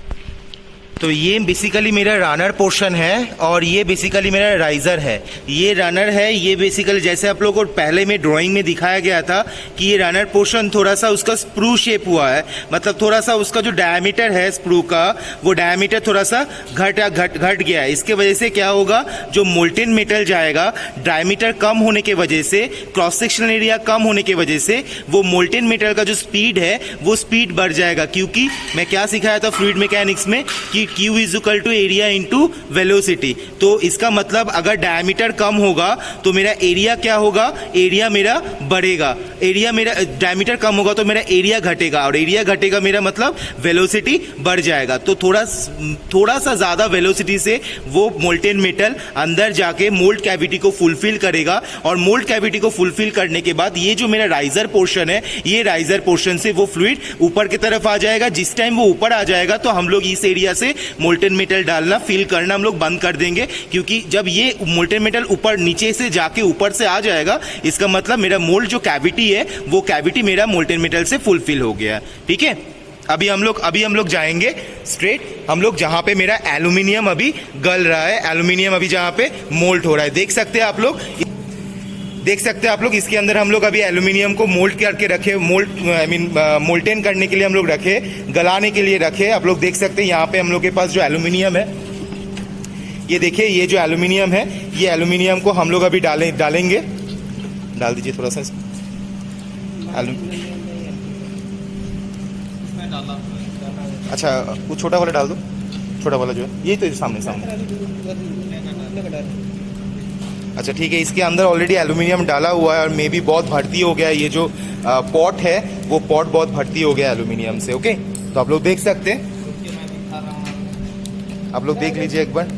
तो ये बेसिकली मेरा रनर पोर्शन है और ये बेसिकली मेरा राइजर है। ये रनर है, ये बेसिकली जैसे आप लोगों को पहले में ड्राइंग में दिखाया गया था कि ये रनर पोर्शन थोड़ा सा उसका स्प्रू शेप हुआ है, मतलब थोड़ा सा उसका जो डायमीटर है स्प्रू का वो डायमीटर थोड़ा सा घट गया है। इसके वजह से क्या होगा, जो मोल्टेन मेटल जाएगा डायमीटर कम होने के वजह से, क्रॉस सेक्शनल एरिया कम होने की वजह से वो मोल्टेन मेटल का जो स्पीड है वो स्पीड बढ़ जाएगा। क्योंकि मैं क्या सिखाया था फ्लूइड मैकेनिक्स में कि Q is equal to area into velocity. तो इसका मतलब अगर डायमीटर कम होगा तो मेरा एरिया क्या होगा, एरिया मेरा बढ़ेगा। एरिया मेरा डायमीटर कम होगा तो मेरा एरिया घटेगा, और एरिया घटेगा मेरा मतलब वेलोसिटी बढ़ जाएगा। तो थोड़ा सा ज़्यादा वेलोसिटी से वो मोल्टेन मेटल अंदर जाके मोल्ड कैविटी को फुलफिल करेगा, और मोल्ड कैविटी को फुलफिल करने के बाद ये जो मेरा राइजर पोर्शन है, ये राइजर पोर्शन से वो फ्लूइड ऊपर की तरफ आ जाएगा। जिस टाइम वो ऊपर आ जाएगा तो हम लोग इस एरिया से मोल्टेन मेटल डालना फिल करना हम लोग बंद कर देंगे, क्योंकि जब ये मोल्टेन मेटल ऊपर नीचे से जाके ऊपर से आ जाएगा इसका मतलब मेरा मोल्ड जो कैविटी है वो कैविटी मेरा मोल्टेन मेटल से फुलफिल हो गया। ठीक है, अभी हम लोग जाएंगे स्ट्रेट, हम लोग जहां पे मेरा एल्यूमिनियम अभी गल रहा है, एल्यूमिनियम अभी जहां पे मोल्ट हो रहा है, देख सकते हैं आप लोग इसके अंदर हम लोग अभी एल्यूमिनियम को मोल्ड करके रखे, मोल्टेन करने के लिए हम लोग रखे, गलाने के लिए रखे। आप लोग देख सकते हैं यहाँ पे हम लोग के पास जो एल्यूमिनियम है, ये देखिए, ये जो एल्यूमिनियम है, ये एल्यूमिनियम को हम लोग अभी डालेंगे। डाल दीजिए थोड़ा सा अच्छा, वो छोटा वाला डाल दो, छोटा वाला जो है, ये तो सामने अच्छा ठीक है। इसके अंदर ऑलरेडी एल्यूमिनियम डाला हुआ है और मे भी बहुत भर्ती हो गया है। ये जो पॉट है वो पॉट बहुत भर्ती हो गया एल्यूमिनियम से। ओके, तो आप लोग देख सकते हैं, आप लोग देख लीजिए एक बार।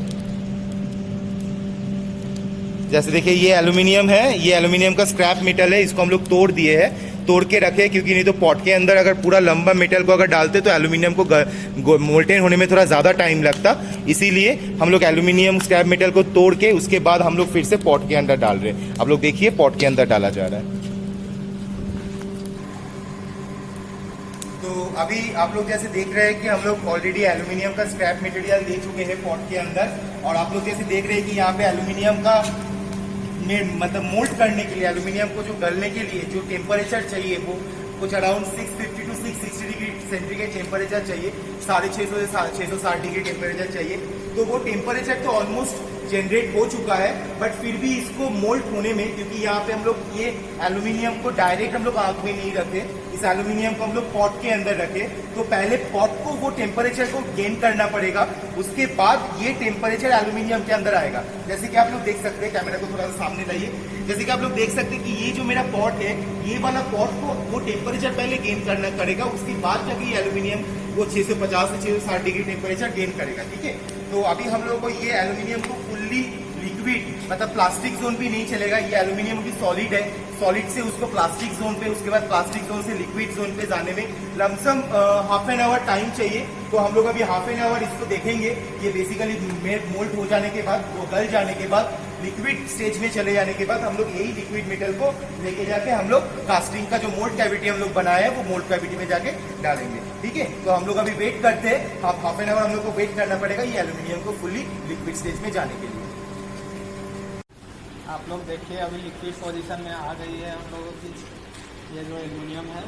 जैसे देखिए ये एल्यूमिनियम है, ये एल्यूमिनियम का स्क्रैप मेटल है, इसको हम लोग तोड़ दिए हैं, तोड़ के रखे, क्योंकि नहीं तो पॉट के अंदर अगर पूरा लंबा मेटल को अगर डालते तो एल्यूमिनियम को मोल्टेन होने में थोड़ा ज़्यादा टाइम लगता। इसीलिए हम लोग एल्यूमिनियम स्क्रैप मेटल को तोड़ के उसके बाद हम लोग फिर से पॉट के अंदर डाल रहे हैं। आप लोग देखिए पॉट के अंदर डाला जा रहा है। तो अभी आप लोग जैसे देख रहे हैं कि हम लोग ऑलरेडी एल्यूमिनियम का स्क्रैप मटेरियल दे चुके हैं पॉट के अंदर, और आप लोग जैसे देख रहे हैं कि यहाँ पे एल्यूमिनियम का मतलब मोल्ड करने के लिए, एल्यूमिनियम को जो गलने के लिए जो टेम्परेचर चाहिए वो कुछ around 650 to 660 degree centigrade temperature चाहिए, 650 से 660 डिग्री टेम्परेचर चाहिए। तो वो टेम्परेचर तो ऑलमोस्ट जनरेट हो चुका है, बट फिर भी इसको मोल्ड होने में, क्योंकि यहाँ पे हम लोग ये एल्यूमिनियम को डायरेक्ट हम लोग आग में नहीं रखे, इस एल्यूमिनियम को हम लोग पॉट के अंदर रखे तो पहले पॉट को वो टेम्परेचर को गेन करना पड़ेगा, उसके बाद ये टेम्परेचर एल्यूमिनियम के अंदर आएगा। जैसे कि आप लोग देख सकते हैं, कैमरा को थोड़ा सा सामने लाइए, जैसे कि आप लोग देख सकते हैं कि ये जो मेरा पॉट है, ये वाला पॉट को वो टेम्परेचर पहले गेन करना करेगा, उसके बाद जाके ये एल्यूमिनियम वो 650 से 660 डिग्री टेम्परेचर गेन करेगा। ठीक है, तो अभी हम लोग को ये एल्यूमिनियम को फुल्ली लिक्विड मतलब प्लास्टिक जोन भी नहीं चलेगा, ये एल्यूमिनियम भी सॉलिड है, सॉलिड से उसको प्लास्टिक जोन पे, उसके बाद प्लास्टिक जोन से लिक्विड जोन पे जाने में lump sum half an hour time चाहिए। तो हम लोग अभी हाफ एन आवर इसको देखेंगे। ये बेसिकली मोल्ड हो जाने के बाद, वो गल जाने के बाद, लिक्विड स्टेज में चले जाने के बाद हम लोग यही लिक्विड मेटल को लेके जाके हम लोग कास्टिंग का जो मोल्ड कैविटी हम लोग बनाया है वो मोल्ड कैविटी में जाके डालेंगे। ठीक है, तो हम लोग अभी वेट करते हैं, हाफ एन आवर हम लोग को वेट करना पड़ेगा ये एल्यूमिनियम को फुल्ली लिक्विड स्टेज में जाने के लिए। आप लोग देखिए अभी लिक्विड पोजीशन में आ गई है हम लोगों की ये जो एल्यूमिनियम है,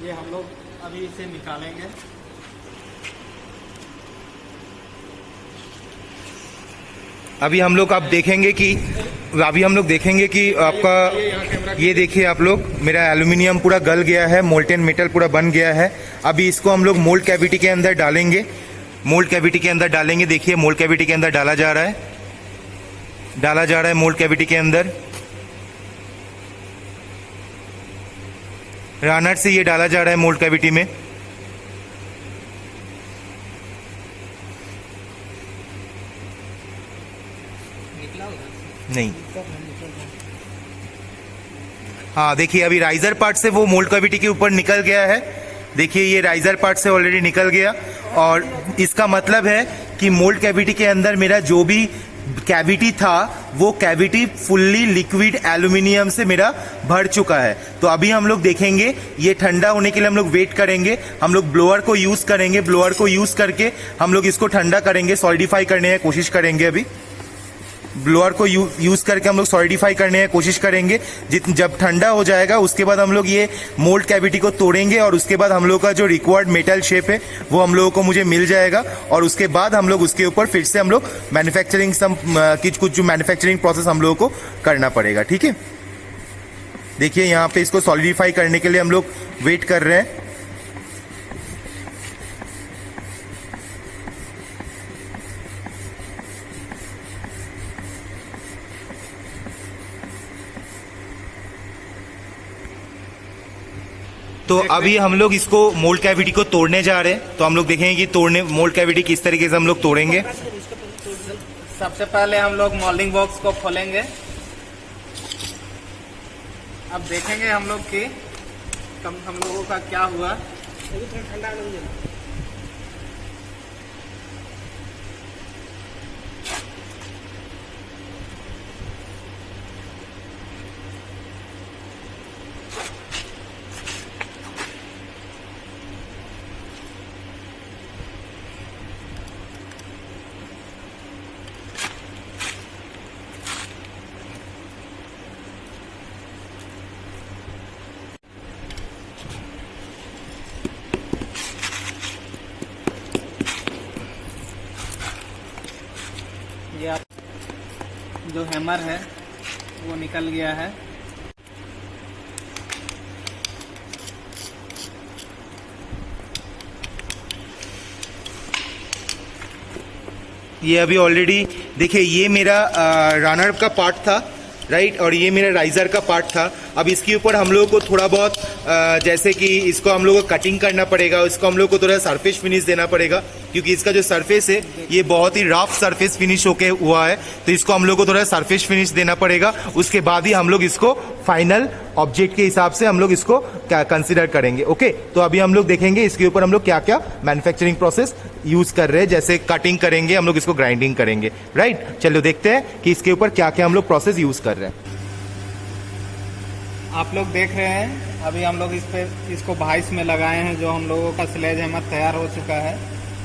ये हम लोग अभी इसे निकालेंगे। अभी हम लोग देखेंगे कि आपका ये देखिए आप लोग, मेरा एल्यूमिनियम पूरा गल गया है, मोल्टेन मेटल पूरा बन गया है। अभी इसको हम लोग मोल्ड कैविटी के अंदर डालेंगे, मोल्ड कैविटी के अंदर डालेंगे। देखिए मोल्ड कैविटी के अंदर डाला जा रहा है मोल्ड कैविटी के अंदर। रानर से ये डाला जा रहा है मोल्ड कैविटी में। नहीं, हाँ देखिए अभी राइजर पार्ट से वो मोल्ड कैविटी के ऊपर निकल गया है। देखिए ये राइजर पार्ट से ऑलरेडी निकल गया, और इसका मतलब है कि मोल्ड कैविटी के अंदर मेरा जो भी कैविटी था वो कैविटी फुल्ली लिक्विड एल्यूमिनियम से मेरा भर चुका है। तो अभी हम लोग देखेंगे, ये ठंडा होने के लिए हम लोग वेट करेंगे। हम लोग ब्लोअर को यूज करेंगे, ब्लोअर को यूज करके हम लोग इसको ठंडा करेंगे, सॉलिडिफाई करने की कोशिश करेंगे। अभी ब्लोअर को यूज करके हम लोग सॉलिडिफाई करने की कोशिश करेंगे। जब ठंडा हो जाएगा उसके बाद हम लोग ये मोल्ड कैविटी को तोड़ेंगे, और उसके बाद हम लोग का जो रिक्वायर्ड मेटल शेप है वो हम लोगों को मुझे मिल जाएगा, और उसके बाद हम लोग उसके ऊपर फिर से हम लोग मैन्युफैक्चरिंग कुछ जो मैन्युफैक्चरिंग प्रोसेस हम लोगों को करना पड़ेगा। ठीक है, देखिए यहाँ पे इसको सॉलिडिफाई करने के लिए हम लोग वेट कर रहे हैं। तो अभी हम लोग इसको मोल्ड कैविटी को तोड़ने जा रहे हैं। तो हम लोग देखेंगे कि मोल्ड कैविटी किस तरीके से हम लोग तोड़ेंगे। सबसे पहले हम लोग मोल्डिंग बॉक्स को खोलेंगे। अब देखेंगे हम लोग कि हम लोगों का क्या हुआ। ठंडा ये आप जो हैमर है वो निकल गया है। ये अभी ऑलरेडी देखिए, ये मेरा रनर का पार्ट था, राइट, और ये मेरा राइजर का पार्ट था। अब इसके ऊपर हम लोगों को थोड़ा बहुत जैसे कि इसको हम लोगों को कटिंग करना पड़ेगा, इसको हम लोग को थोड़ा सरफेस फिनिश देना पड़ेगा, क्योंकि इसका जो सरफेस है ये बहुत ही रफ सरफेस फिनिश होके हुआ है। तो इसको हम लोग को थोड़ा सरफेस फिनिश देना पड़ेगा, उसके बाद ही हम लोग इसको फाइनल ऑब्जेक्ट के हिसाब से हम लोग इसको कंसिडर करेंगे। ओके, तो अभी हम लोग देखेंगे इसके ऊपर हम लोग क्या क्या मैन्युफैक्चरिंग प्रोसेस यूज कर रहे हैं। जैसे कटिंग करेंगे हम लोग, इसको ग्राइंडिंग करेंगे, राइट। चलो देखते हैं कि इसके ऊपर क्या क्या हम लोग प्रोसेस यूज कर रहे हैं। आप लोग देख रहे हैं अभी हम लोग इसको भाइस में लगाए हैं। जो हम लोगों का स्लेज हैमर तैयार हो चुका है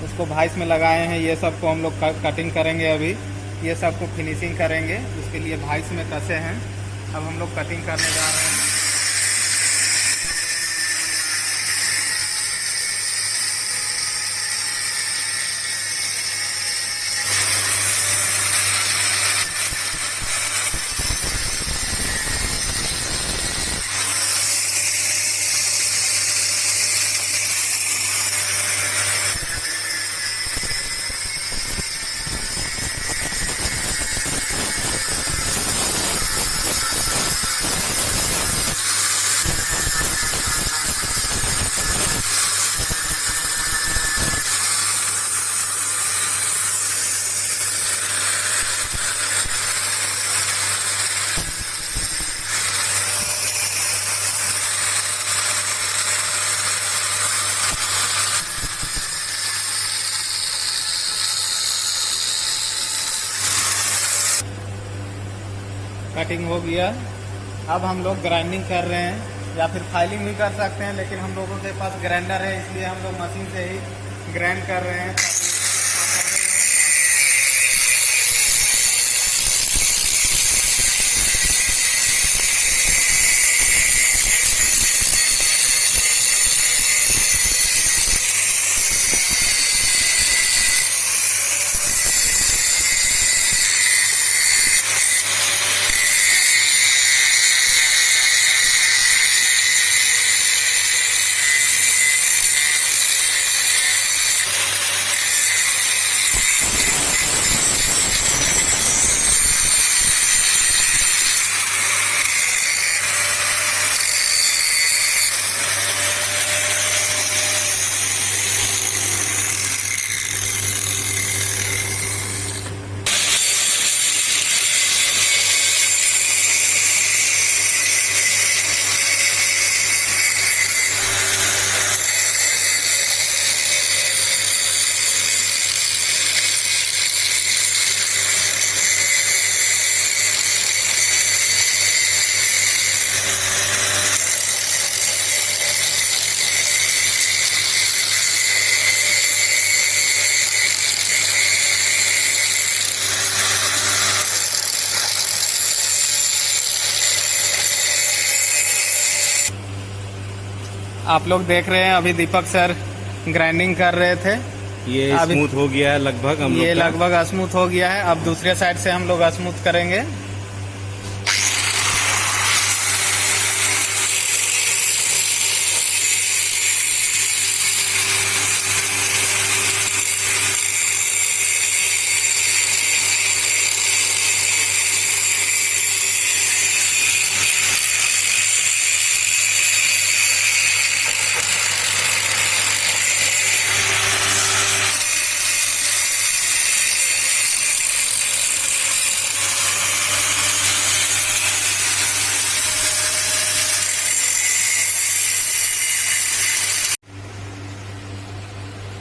उसको भाइस में लगाए हैं। ये सब को हम लोग कटिंग करेंगे, अभी ये सब को फिनिशिंग करेंगे। उसके लिए भाइस में कसे हैं, अब हम लोग कटिंग करने जा रहे हैं। कटिंग हो गया। अब हम लोग ग्राइंडिंग कर रहे हैं या फिर फाइलिंग भी कर सकते हैं, लेकिन हम लोगों के पास ग्राइंडर है इसलिए हम लोग मशीन से ही ग्राइंड कर रहे हैं। आप लोग देख रहे हैं अभी दीपक सर ग्राइंडिंग कर रहे थे। ये अभी स्मूथ हो गया है लगभग हम लोग ये का। लगभग स्मूथ हो गया है। अब दूसरे साइड से हम लोग स्मूथ करेंगे।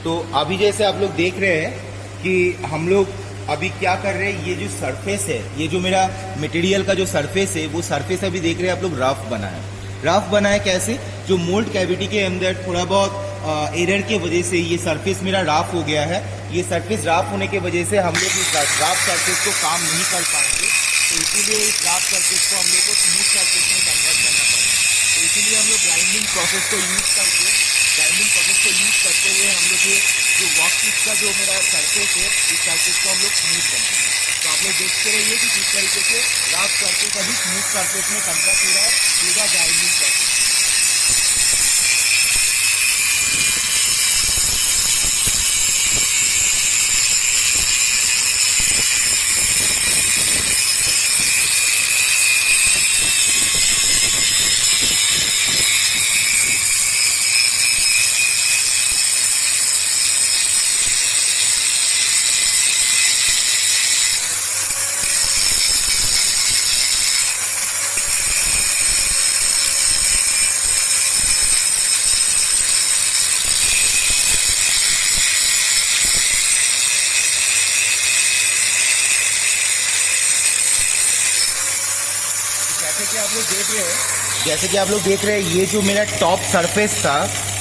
तो अभी जैसे आप लोग देख रहे हैं कि हम लोग अभी क्या कर रहे हैं, ये जो सरफेस है, ये जो मेरा मटेरियल का जो सरफेस है, वो सरफेस अभी देख रहे हैं आप लोग रफ बना है। रफ बना है कैसे? जो मोल्ड कैविटी के अंदर थोड़ा बहुत एरर के वजह से ये सरफेस मेरा रफ हो गया है। ये सरफेस रफ होने की वजह से हम लोग इस रफ सरफेस को काम नहीं कर पाएंगे, तो इसीलिए इस रफ सरफेस को हम लोग को स्मूथ सरफेस में कन्वर्ट करना पड़ेगा। तो इसीलिए हम लोग ग्राइंडिंग प्रोसेस को यूज करते हुए हम लोग ये जो वर्क पीस का जो मेरा सरफेस है, इस सरफेस को हम लोग स्मूथ बनाएंगे। तो आप लोग देखते रहिए कि किस तरीके से रफ सरफेस अभी स्मूथ सरफेस में कन्वर्ट हो रहा है पूरा ग्राइंडिंग प्रोसेस। जैसे कि आप लोग देख रहे हैं ये जो मेरा टॉप सरफेस था,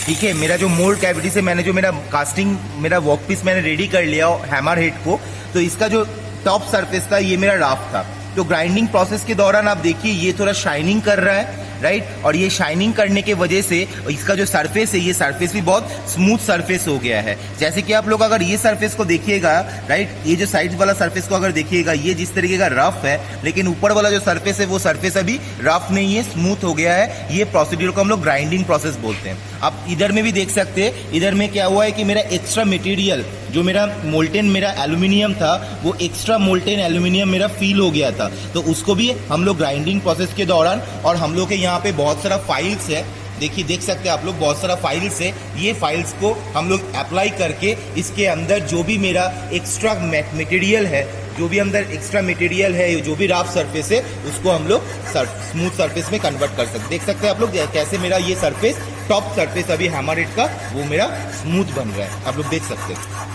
ठीक है, मेरा जो मोल्ड कैविटी से मैंने जो मेरा कास्टिंग मेरा वर्कपीस मैंने रेडी कर लिया हैमर हेड को, तो इसका जो टॉप सरफेस था ये मेरा राफ था। तो ग्राइंडिंग प्रोसेस के दौरान आप देखिए ये थोड़ा शाइनिंग कर रहा है, राइट, और ये शाइनिंग करने के वजह से इसका जो सरफेस है ये सरफेस भी बहुत स्मूथ सरफेस हो गया है। जैसे कि आप लोग अगर ये सरफेस को देखिएगा, राइट, ये जो साइड वाला सरफेस को अगर देखिएगा ये जिस तरीके का रफ है, लेकिन ऊपर वाला जो सरफेस है वो सरफेस अभी रफ नहीं है, स्मूथ हो गया है। ये प्रोसीड्यूर को हम लोग ग्राइंडिंग प्रोसेस बोलते हैं। आप इधर में भी देख सकते हैं, इधर में क्या हुआ है कि मेरा एक्स्ट्रा मटेरियल जो मेरा मोल्टेन मेरा एल्यूमिनियम था वो एक्स्ट्रा मोल्टेन एल्यूमिनियम मेरा फील हो गया था, तो उसको भी हम लोग ग्राइंडिंग प्रोसेस के दौरान, और हम लोग के यहाँ पे बहुत सारा फाइल्स है, देखिए देख सकते हैं आप लोग बहुत सारा फाइल्स है, ये फाइल्स को हम लोग अप्लाई करके इसके अंदर जो भी मेरा एक्स्ट्रा मटेरियल है, जो भी अंदर एक्स्ट्रा मटेरियल है, जो भी रफ सरफेस है, उसको हम लोग स्मूथ सरफेस में कन्वर्ट कर सकते। देख सकते हैं आप लोग कैसे मेरा ये सरफेस टॉप सरफेस अभी हैमर हेड का वो मेरा स्मूथ बन रहा है, आप लोग देख सकते हैं।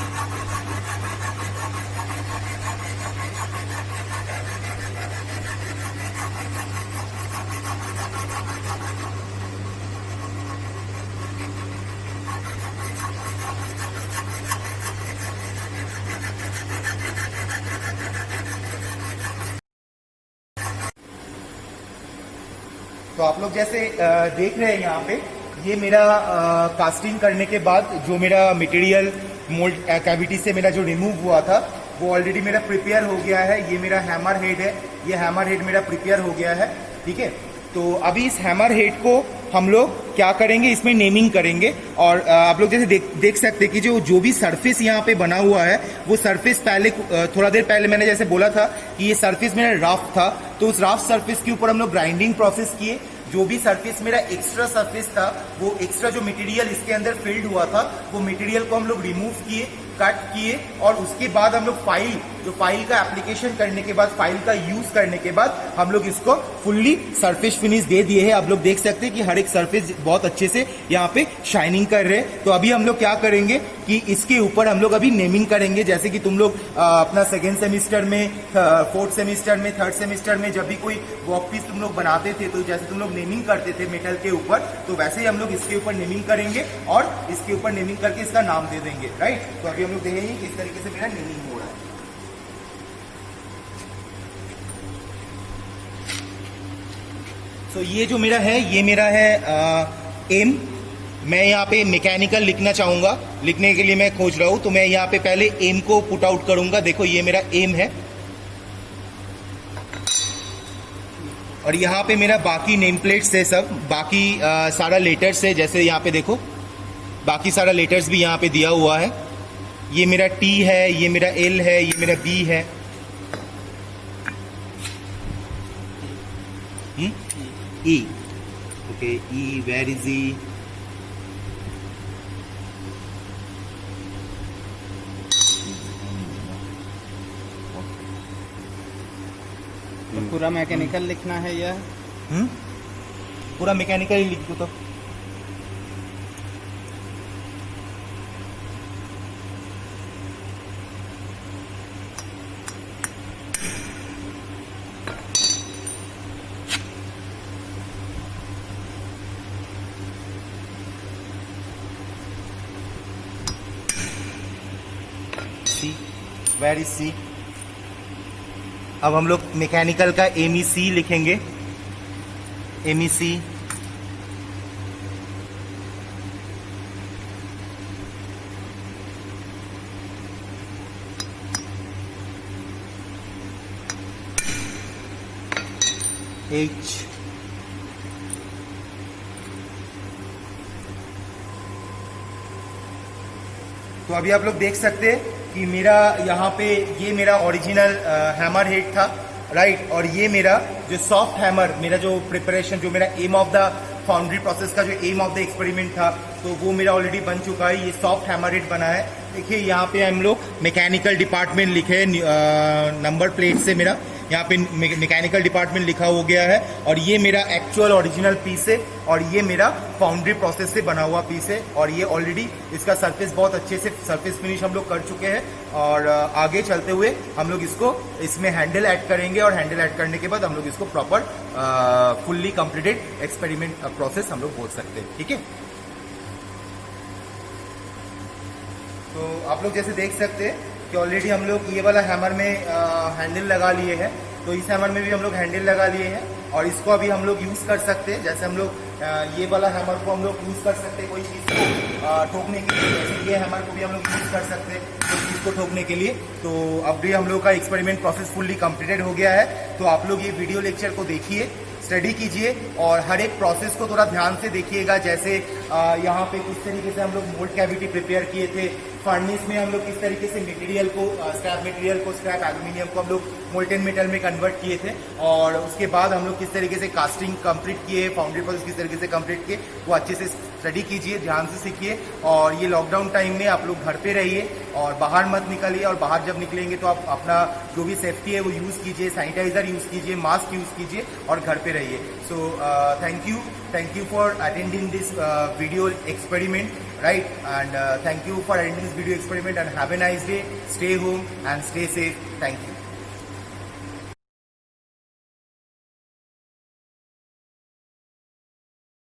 तो आप लोग जैसे देख रहे हैं यहाँ पे, ये मेरा कास्टिंग करने के बाद जो मेरा मटेरियल मोल्ड कैविटी से मेरा जो रिमूव हुआ था वो ऑलरेडी मेरा प्रिपेयर हो गया है। ये मेरा हैमर हेड है, ये हैमर हेड मेरा प्रिपेयर हो गया है, ठीक है। तो अभी इस हैमर हेड को हम लोग क्या करेंगे, इसमें नेमिंग करेंगे। और आप लोग जैसे देख सकते हैं कि जो भी सरफेस यहाँ पे बना हुआ है वो सरफेस पहले थोड़ा देर पहले मैंने जैसे बोला था कि ये सरफेस मेरा रफ था, तो उस रफ सरफेस के ऊपर हम लोग ग्राइंडिंग प्रोसेस किए। जो भी सरफेस मेरा एक्स्ट्रा सरफेस था, वो एक्स्ट्रा जो मटेरियल इसके अंदर फिल्ड हुआ था, वो मटेरियल को हम लोग रिमूव किए, कट किए, और उसके बाद हम लोग फाइल का एप्लीकेशन करने के बाद, फाइल का यूज करने के बाद हम लोग इसको फुल्ली सरफेस फिनिश दे दिए हैं। आप लोग देख सकते हैं कि हर एक सरफेस बहुत अच्छे से यहाँ पे शाइनिंग कर रहे हैं। तो अभी हम लोग क्या करेंगे कि इसके ऊपर हम लोग अभी नेमिंग करेंगे। जैसे कि तुम लोग अपना सेकेंड सेमिस्टर में, फोर्थ सेमिस्टर में, थर्ड सेमिस्टर में जब भी कोई वर्क पीस तुम लोग बनाते थे, तो जैसे तुम लोग नेमिंग करते थे मेटल के ऊपर, तो वैसे ही हम लोग इसके ऊपर नेमिंग करेंगे और इसके ऊपर नेमिंग करके इसका नाम दे देंगे, राइट। तो अभी हम लोग देखेंगे किस तरीके से मेरा नेमिंग हो रहा है। तो ये जो मेरा है, ये मेरा है एम। मैं यहाँ पे मैकेनिकल लिखना चाहूंगा, लिखने के लिए मैं खोज रहा हूं, तो मैं यहाँ पे पहले एम को पुट आउट करूंगा। देखो ये मेरा एम है, और यहाँ पे मेरा बाकी नेम प्लेट्स है, सब बाकी सारा लेटर्स है। जैसे यहाँ पे देखो बाकी सारा लेटर्स भी यहाँ पे दिया हुआ है। ये मेरा टी है, ये मेरा एल है, ये मेरा बी है, ई। ओके, ई, वेयर इज ई? तो पूरा मैकेनिकल लिखना है यह? पूरा मैकेनिकल ही लिख दो तो। सी, वेयर इज सी? अब हम लोग मैकेनिकल का MEC लिखेंगे, MEC। H, तो अभी आप लोग देख सकते हैं कि मेरा यहाँ पे ये मेरा ओरिजिनल हैमर हेड था, राइट। और ये मेरा जो सॉफ्ट हैमर, मेरा जो प्रिपरेशन, जो मेरा aim of the foundry process का जो एम ऑफ द एक्सपेरिमेंट था, तो वो मेरा ऑलरेडी बन चुका है। ये सॉफ्ट हैमर हेड बना है। देखिए यहाँ पे हम लोग मैकेनिकल डिपार्टमेंट लिखे, नंबर प्लेट से मेरा यहाँ पे मैकेनिकल डिपार्टमेंट लिखा हो गया है। और ये मेरा एक्चुअल ओरिजिनल पीस है, और ये मेरा फाउंड्री प्रोसेस से बना हुआ पीस है। और ये ऑलरेडी इसका सरफेस बहुत अच्छे से सरफेस फिनिश हम लोग कर चुके हैं। और आगे चलते हुए हम लोग इसको इसमें हैंडल ऐड करेंगे, और हैंडल ऐड करने के बाद हम लोग इसको proper fully completed experiment process हम लोग बोल सकते हैं, ठीक है। तो आप लोग जैसे देख सकते हैं कि ऑलरेडी हम लोग ये वाला हैमर में हैंडल लगा लिए हैं, तो इस हैमर में भी हम लोग हैंडल लगा लिए हैं, और इसको अभी हम लोग यूज कर सकते हैं। जैसे हम लोग ये वाला हैमर को हम लोग यूज कर सकते हैं कोई चीज को ठोकने के लिए, जैसे ये हैमर को भी हम लोग यूज कर सकते हैं कोई चीज को ठोकने के लिए। तो अब भी हम लोग का एक्सपेरिमेंट प्रोसेस फुल्ली कंप्लीटेड हो गया है। तो आप लोग ये वीडियो लेक्चर को देखिए, स्टडी कीजिए, और हर एक प्रोसेस को थोड़ा ध्यान से देखिएगा। जैसे यहाँ पे किस तरीके से हम लोग मोल्ड कैविटी प्रिपेयर किए थे, फर्नेस में हम लोग किस तरीके से मटेरियल को, स्क्रैप मटेरियल को, स्क्रैप एल्यूमिनियम को हम लोग मोल्टेन मेटल में कन्वर्ट किए थे, और उसके बाद हम लोग किस तरीके से कास्टिंग कंप्लीट किए, फाउंड्री प्रोसेस किस तरीके से कंप्लीट किए, वो अच्छे से स्टडी कीजिए, ध्यान से सीखिए। और ये लॉकडाउन टाइम में आप लोग घर पे रहिए और बाहर मत निकलिए, और बाहर जब निकलेंगे तो आप अपना जो भी सेफ्टी है वो यूज कीजिए, सैनिटाइजर यूज कीजिए, मास्क यूज कीजिए, और घर पे रहिए। सो thank you for attending this video experiment, right? And thank you for attending this video experiment, and have a nice day. Stay home and stay safe. Thank you.